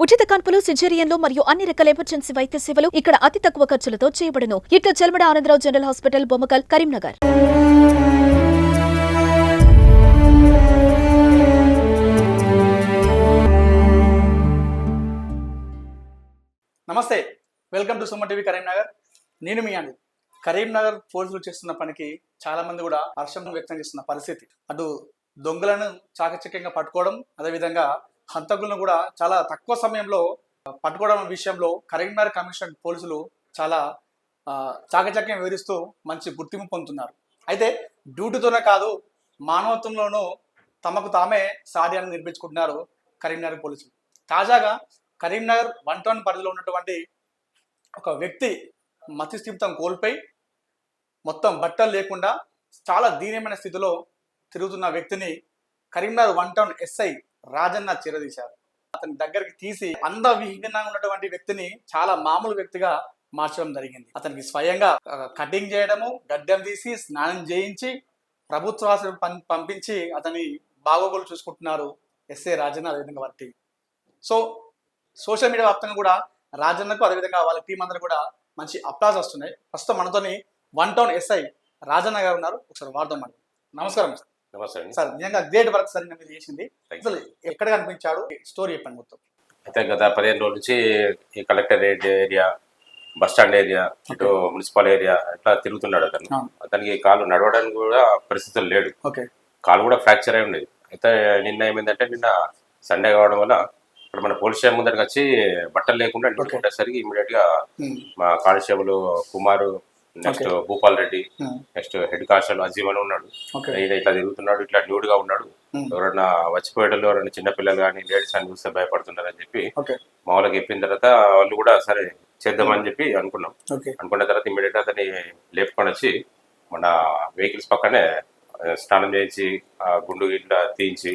ఉచిత కాన్పులు, సిజేరియన్లు మరియు అన్ని రకాల ఎమర్జెన్సీ వైద్య సేవలు ఇక్కడ అతి తక్కువ ఖర్చులతో చేయబడును. ఇట్లా చెల్మడ ఆనందరావు జనరల్ హాస్పిటల్, బొమ్మకల్, కరీంనగర్. నమస్తే, welcome to Suman TV Karimnagar. నేను మీ అండి. కరీంనగర్ పోలీసులు చేస్తున్న పనికి చాలా మంది కూడా హర్షం వ్యక్తం చేస్తున్న పరిస్థితి. అటు దొంగలను చాకచక్యంగా పట్టుకోవడం, అదేవిధంగా హంతకులను కూడా చాలా తక్కువ సమయంలో పట్టుకోవడం విషయంలో కరీంనగర్ కమిషనర్ పోలీసులు చాలా చాకచక్యం వివరిస్తూ మంచి గుర్తింపు పొందుతున్నారు. అయితే డ్యూటీతోనే కాదు, మానవత్వంలోనూ తమకు తామే సాధ్యాన్ని నిర్మించుకుంటున్నారు కరీంనగర్ పోలీసులు. తాజాగా కరీంనగర్ 1 టౌన్ పరిధిలో ఉన్నటువంటి ఒక వ్యక్తి మతిస్థిమితం కోల్పోయి మొత్తం బట్టలు లేకుండా చాలా దీనమైన స్థితిలో తిరుగుతున్న వ్యక్తిని కరీంనగర్ 1 టౌన్ ఎస్ఐ రాజన్న చేరదీశారు. అతని దగ్గరికి తీసి అందవిహీనంగా ఉన్నటువంటి వ్యక్తిని చాలా మామూలు వ్యక్తిగా మార్చడం జరిగింది. అతనికి స్వయంగా కటింగ్ చేయడము, గడ్డం తీసి స్నానం చేయించి ప్రభుత్వ ఆసుపత్రికి పంపించి అతని బాగోగులు చూసుకుంటున్నారు ఎస్ఐ రాజన్న, అదేవిధంగా వారి టీం. సో సోషల్ మీడియా వ్యాప్తంగా కూడా రాజన్నకు అదేవిధంగా వాళ్ళ టీం అందరూ కూడా మంచి అప్లాజ్ వస్తున్నాయి. ప్రస్తుతం మనతోని 1 టౌన్ ఎస్ఐ రాజన్న గారు ఉన్నారు. ఒకసారి వార్తం అండి. నమస్కారం సార్. నమస్తే సార్, నిజంగా గ్రేట్ వర్క్ సార్ మీరు చేసింది. అసలు ఎక్కడ కనిపించాడు, స్టోరీ చెప్పండి మొత్తం. అయితే గత 15 రోజుల నుంచి ఈ collectorate area, bus stand area, ఇటు మున్సిపల్ ఏరియా ఇట్లా తిరుగుతున్నాడు అతను. అతనికి కాలు నడవడానికి కూడా పరిస్థితులు లేడు. కాలు కూడా ఫ్రాక్చర్ అయి ఉండేది. అయితే నిన్న ఏమైందంటే, నిన్న సండే కావడం వల్ల ఇక్కడ మన పోలీస్ స్టేషన్ ముందరికి వచ్చి బట్టలు లేకుండా ఉండేసరికి ఇమీడియట్ గా మా constable Kumar, next Bhupal Reddy, next head constable Azeem అని ఉన్నాడు. ఈయన ఇట్లా తిరుగుతున్నాడు, ఇట్లా న్యూడ్ గా ఉన్నాడు. ఎవరైనా వచ్చిపోయేటోళ్ళు, ఎవరైనా చిన్నపిల్లలు కానీ లేడీస్ అని చూస్తే భయపడుతున్నారని చెప్పి మా వాళ్ళకి చెప్పిన తర్వాత వాళ్ళు కూడా సరే చేద్దామని చెప్పి అనుకున్నాం. అనుకున్న తర్వాత ఇమీడియట్ గా అతన్ని లేపుకొని వచ్చి మన వెహికల్స్ పక్కనే స్నానం చేయించి గుండు ఇట్లా తీయించి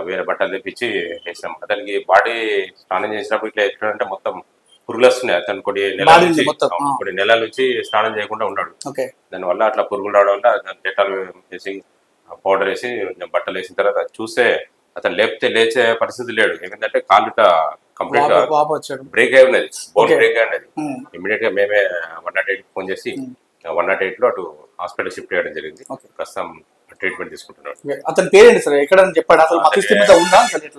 వేరే బట్టలు తెప్పించి వేసాం. అతనికి బాడీ స్నానం చేసినప్పుడు ఇట్లా ఎట్లంటే మొత్తం పురుగులు వస్తున్నాయి. అతను కొన్ని నెలల నుంచి స్నానం చేయకుండా ఉన్నాడు. దానివల్ల అట్లా పురుగులు రావడం వల్ల డెటాల్ వేసి పౌడర్ వేసి బట్టలు వేసిన తర్వాత చూస్తే అతను లేచే పరిస్థితి లేడు. ఏమిటంటే కాళ్ళు కంప్లీట్ గా బ్రేక్ అయి ఉన్నది, బోన్ బ్రేక్ అయి ఉన్నది. ఇమీడియట్ గా మేమే 108 ఫోన్ చేసి 108 లో అటు హాస్పిటల్ షిఫ్ట్ చేయడం జరిగింది. ప్రస్తుతం ట్రీట్మెంట్ తీసుకుంటున్నాడు. అతని పేరేంటి సార్, ఎక్కడ చెప్పాడు? అసలు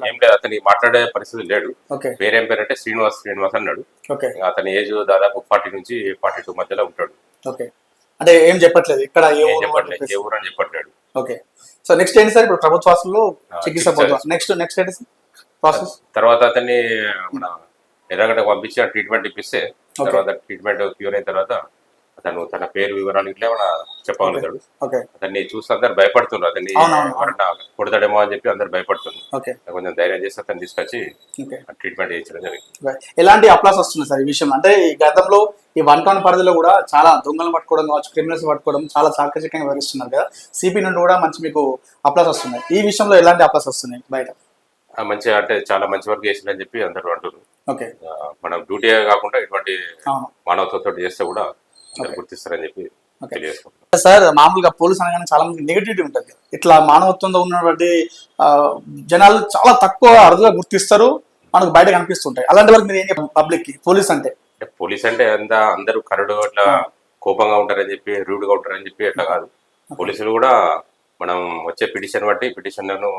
ఏం లేదు, అతని మాట్లాడే పరిస్థితి లేడు. పేరేం పేరంటే శ్రీనివాస్ అన్నాడు. అతని ఏజ్ దాదాపు 40 నుంచి 42 మధ్యలో ఉంటాడు. అంటే ఏం చెప్పట్లేదు, ఇక్కడ ఏ ఊరు అని చెప్పట్లేదు. ఓకే. సో నెక్స్ట్ ఏంటి సార్? ఇప్పుడు ప్రభుత్వ హాస్పిటల్లో చికిత్స నెక్స్ట్ ఏంటి సార్ ప్రాసెస్? తర్వాత అతన్ని మన ఎర్రగడ్డకు పంపించి ట్రీట్మెంట్ ఇప్పిస్తే తర్వాత ట్రీట్మెంట్ క్యూర్ అయిన తర్వాత అతను తన పేరు వివరాలు ఇట్లా ఏమైనా చెప్పగలుగుతాడు. అతన్ని చూసి అందరు భయపడుతున్నారు. అతన్ని ఎవరన్నా కొడతాడేమో అని చెప్పి అందరు భయపడుతున్నారు. కొంచెం ధైర్యం చేసి అతను తీసుకొచ్చి ట్రీట్మెంట్ చేయించడం జరిగింది. ఎలాంటి అప్లాస్ వస్తుంది సార్ ఈ విషయం? అంటే ఈ గతంలో ఈ 1 టౌన్ పరిధిలో కూడా చాలా దొంగలు పట్టుకోవడం కావచ్చు, క్రిమినల్స్ పట్టుకోవడం చాలా చాకచక్యంగా వివరిస్తున్నారు కదా. సిపి నుండి కూడా మంచి మీకు అప్లాస్ వస్తున్నాయి. ఈ విషయంలో ఎలాంటి అప్లాస్ వస్తున్నాయి బయట? మంచిగా అంటే చాలా మంచి వర్క్ చేసిందని చెప్పి అందరూ అంటున్నారు. మనం డ్యూటీ కాకుండా ఇటువంటి మానవత్వంతో చేస్తే కూడా గుర్తిస్తారని చెప్పి తెలియజేసుకుంటాం. సార్, మామూలుగా పోలీస్ అనగానే చాలా మంది నెగిటివిటీ ఉంటుంది. ఇట్లా మానవత్వంలో ఉన్నటువంటి జనాలు చాలా తక్కువ అరుదుగా గుర్తిస్తారు, మనకు బయట కనిపిస్తుంటాయి. అలాంటి వరకు మీరు ఏం చెప్పారు పబ్లిక్ కి? పోలీస్ అంటే అందరూ కరుడు అట్లా కోపంగా ఉంటారని చెప్పి, రూడ్ గా ఉంటారని చెప్పి అట్లా కాదు. పోలీసులు కూడా మనం వచ్చే పిటిషన్ బట్టి పిటిషన్లను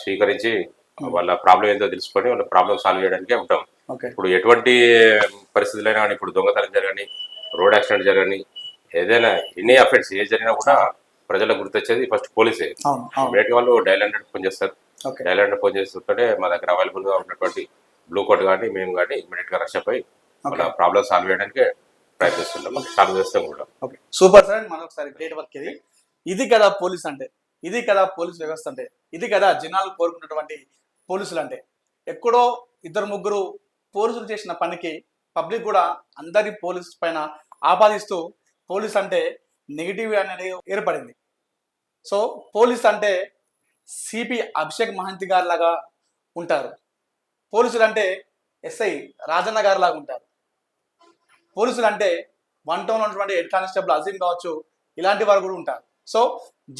స్వీకరించి వాళ్ళ ప్రాబ్లం ఏందో తెలుసుకొని వాళ్ళ ప్రాబ్లం సాల్వ్ చేయడానికే ఉంటాం. ఇప్పుడు ఎటువంటి పరిస్థితులైనా కానీ, ఇప్పుడు దొంగతనం జరగని, రోడ్ యాక్సిడెంట్ జరగని, ఏదైనా ఎనీ అఫెన్స్ ఏ జరిగినా కూడా ప్రజలకు గుర్తొచ్చేది ఫస్ట్ పోలీసే. ఇమీడియట్ వాళ్ళు డయల్ 100 ఫోన్ చేస్తారు. డయల్ 100 ఫోన్ చేస్తుంటే మా దగ్గర అవైలబుల్ గా ఉన్నటువంటి బ్లూ కోట్ కానీ మేము కానీ ఇమీడియట్ గా రష్ అయిపోయి వాళ్ళ ప్రాబ్లమ్ సాల్వ్ చేయడానికి ప్రయత్నిస్తున్నాం, సాల్వ్ చేస్తాం కూడా. సూపర్ సార్, మరొకసారి గ్రేట్ వర్క్ ఇది. ఇది కదా పోలీస్ అంటే, ఇది కదా పోలీస్ వ్యవస్థ అంటే, ఇది కదా జనాలు కోరుకున్నటువంటి పోలీసులు అంటే. ఎక్కడో 2-3 పోలీసులు చేసిన పనికి పబ్లిక్ కూడా అందరి పోలీస్ పైన ఆపాదిస్తూ పోలీస్ అంటే నెగిటివ్ అనేది ఏర్పడింది. సో పోలీస్ అంటే సిపి అభిషేక్ మహంతి గారి లాగా ఉంటారు. పోలీసులు అంటే ఎస్ఐ రాజన్న గారి లాగా ఉంటారు. పోలీసులు అంటే 1 టౌన్ ఉన్నటువంటి హెడ్ కానిస్టేబుల్ అజీమ్ కావచ్చు, ఇలాంటి వారు కూడా ఉంటారు. సో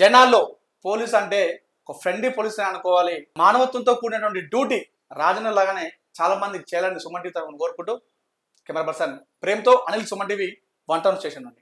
జనాల్లో పోలీస్ అంటే ఒక ఫ్రెండ్లీ పోలీస్ అని అనుకోవాలి. మానవత్వంతో కూడినటువంటి డ్యూటీ రాజన్న లాగానే చాలా మంది చేయాలని సుమన్ టీవీ తరఫున కోరుకుంటూ కెమెరా పర్సన్ ప్రేమ్తో Anil, Suman TV 1 town station నుండి.